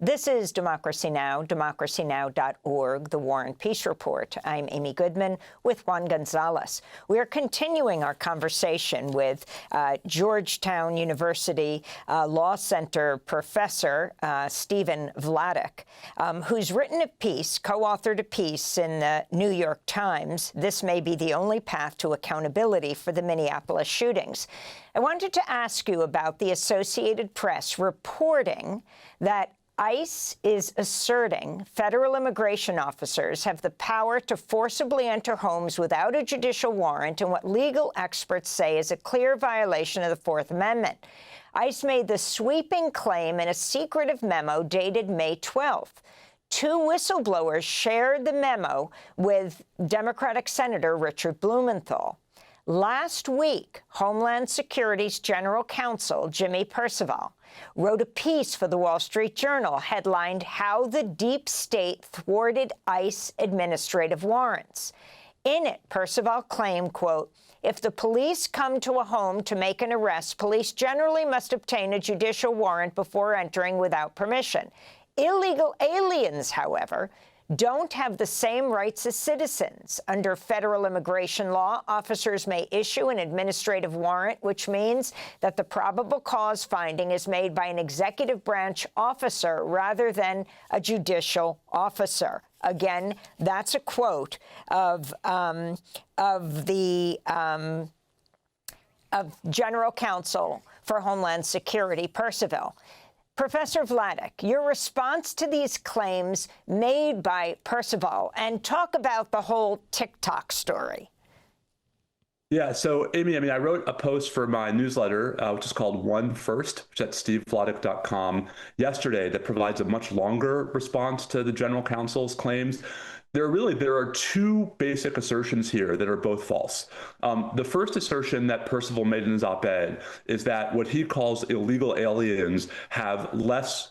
This is Democracy Now!, democracynow.org, the Warrant Peace Report. I'm Amy Goodman with Juan Gonzalez. We are continuing our conversation with Georgetown University Law Center professor Stephen Vladeck, who's written a piece, co-authored a piece in the New York Times, "This May Be the Only Path to Accountability for the Minneapolis Shootings." I wanted to ask you about the Associated Press reporting that ICE is asserting federal immigration officers have the power to forcibly enter homes without a judicial warrant in what legal experts say is a clear violation of the Fourth Amendment. ICE made the sweeping claim in a secretive memo dated May 12th. Two whistleblowers shared the memo with Democratic Senator Richard Blumenthal. Last week, Homeland Security's General Counsel, Jimmy Percival, wrote a piece for the Wall Street Journal headlined "How the Deep State Thwarted ICE Administrative Warrants." In it, Percival claimed, quote, "If the police come to a home to make an arrest, police generally must obtain a judicial warrant before entering without permission. Illegal aliens, however, don't have the same rights as citizens. Under federal immigration law, officers may issue an administrative warrant, which means that the probable cause finding is made by an executive branch officer rather than a judicial officer." Again, that's a quote of General Counsel for Homeland Security, Percival. Professor Vladeck, your response to these claims made by Percival, and talk about the whole TikTok story. Yeah, so Amy, I wrote a post for my newsletter, which is called One First, which is at stevevladeck.com yesterday, that provides a much longer response to the general counsel's claims. There are two basic assertions here that are both false. The first assertion that Percival made in his op-ed is that what he calls illegal aliens have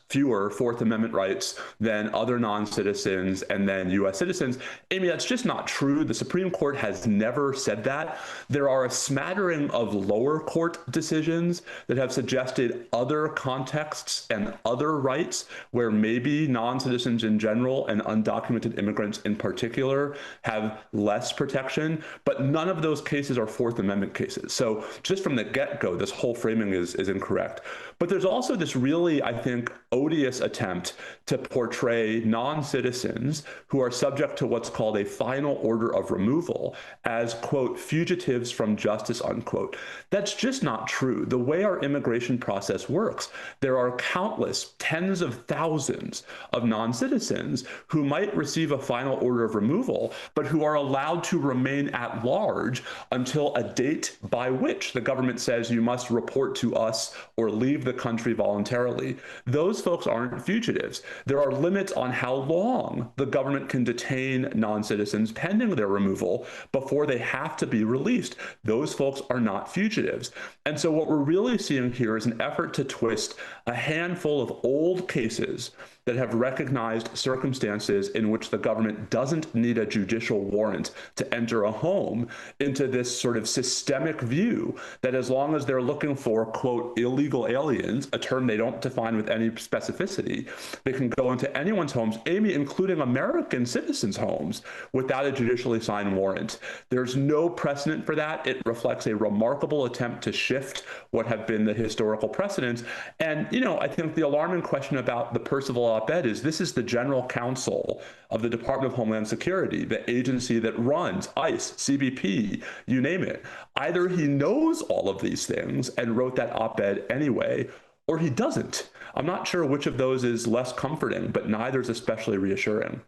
fewer Fourth Amendment rights than other non-citizens and then U.S. citizens. Amy, that's just not true. The Supreme Court has never said that. There are a smattering of lower court decisions that have suggested other contexts and other rights where maybe non-citizens in general and undocumented immigrants in particular have less protection, but none of those cases are Fourth Amendment cases. So just from the get-go, this whole framing is incorrect. But there's also this really, I think, odious attempt to portray non-citizens who are subject to what's called a final order of removal as, quote, fugitives from justice, unquote. That's just not true. The way our immigration process works, there are countless tens of thousands of non-citizens who might receive a final order of removal, but who are allowed to remain at large until a date by which the government says you must report to us or leave the country voluntarily. Those folks aren't fugitives. There are limits on how long the government can detain non-citizens pending their removal before they have to be released. Those folks are not fugitives. And so what we're really seeing here is an effort to twist a handful of old cases that have recognized circumstances in which the government doesn't need a judicial warrant to enter a home into this sort of systemic view that as long as they're looking for, quote, illegal aliens, a term they don't define with any specificity, they can go into anyone's homes, Amy, including American citizens' homes, without a judicially signed warrant. There's no precedent for that. It reflects a remarkable attempt to shift what have been the historical precedents. And, I think the alarming question about the Percival op-ed is this is the general counsel of the Department of Homeland Security, the agency that runs ICE, CBP, you name it. Either he knows all of these things and wrote that op-ed anyway, or he doesn't. I'm not sure which of those is less comforting, but neither is especially reassuring.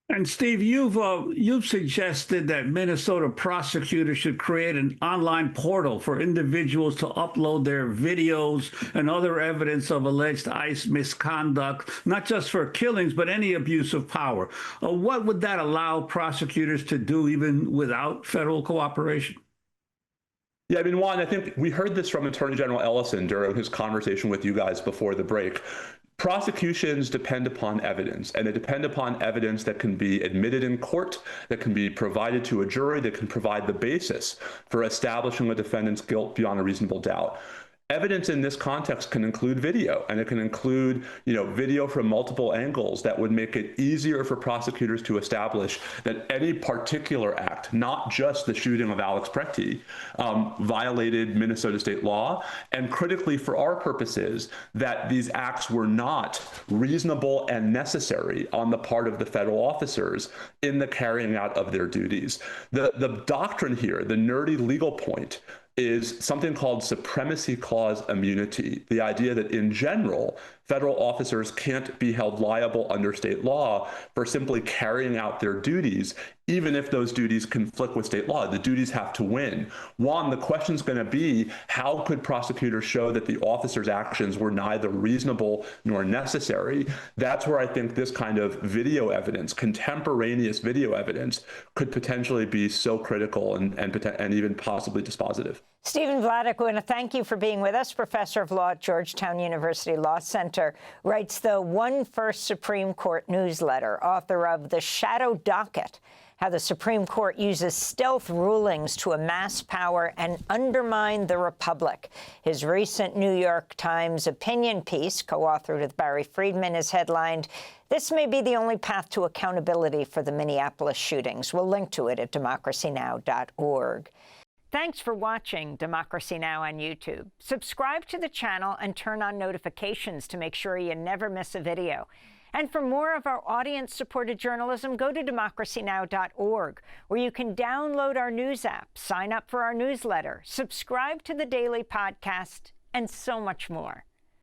And Steve, you've suggested that Minnesota prosecutors should create an online portal for individuals to upload their videos and other evidence of alleged ICE misconduct, not just for killings, but any abuse of power. What would that allow prosecutors to do even without federal cooperation? Yeah, Juan, I think we heard this from Attorney General Ellison during his conversation with you guys before the break. Prosecutions depend upon evidence, and they depend upon evidence that can be admitted in court, that can be provided to a jury, that can provide the basis for establishing a defendant's guilt beyond a reasonable doubt. Evidence in this context can include video, and it can include, video from multiple angles that would make it easier for prosecutors to establish that any particular act, not just the shooting of Alex Preti, violated Minnesota state law, and critically for our purposes, that these acts were not reasonable and necessary on the part of the federal officers in the carrying out of their duties. The doctrine here, the nerdy legal point, is something called supremacy clause immunity. The idea that in general, federal officers can't be held liable under state law for simply carrying out their duties, even if those duties conflict with state law. The duties have to win. One, the question's going to be, how could prosecutors show that the officers' actions were neither reasonable nor necessary? That's where I think this kind of video evidence, contemporaneous video evidence, could potentially be so critical and even possibly dispositive. Stephen Vladeck, we want to thank you for being with us. Professor of law at Georgetown University Law Center, writes the One First Supreme Court newsletter, author of The Shadow Docket, How the Supreme Court Uses Stealth Rulings to Amass Power and Undermine the Republic. His recent New York Times opinion piece, co-authored with Barry Friedman, is headlined, "This may be the only path to accountability for the Minneapolis shootings." We'll link to it at democracynow.org. Thanks for watching Democracy Now! On YouTube. Subscribe to the channel and turn on notifications to make sure you never miss a video. And for more of our audience-supported journalism, go to democracynow.org, where you can download our news app, sign up for our newsletter, subscribe to the daily podcast, and so much more.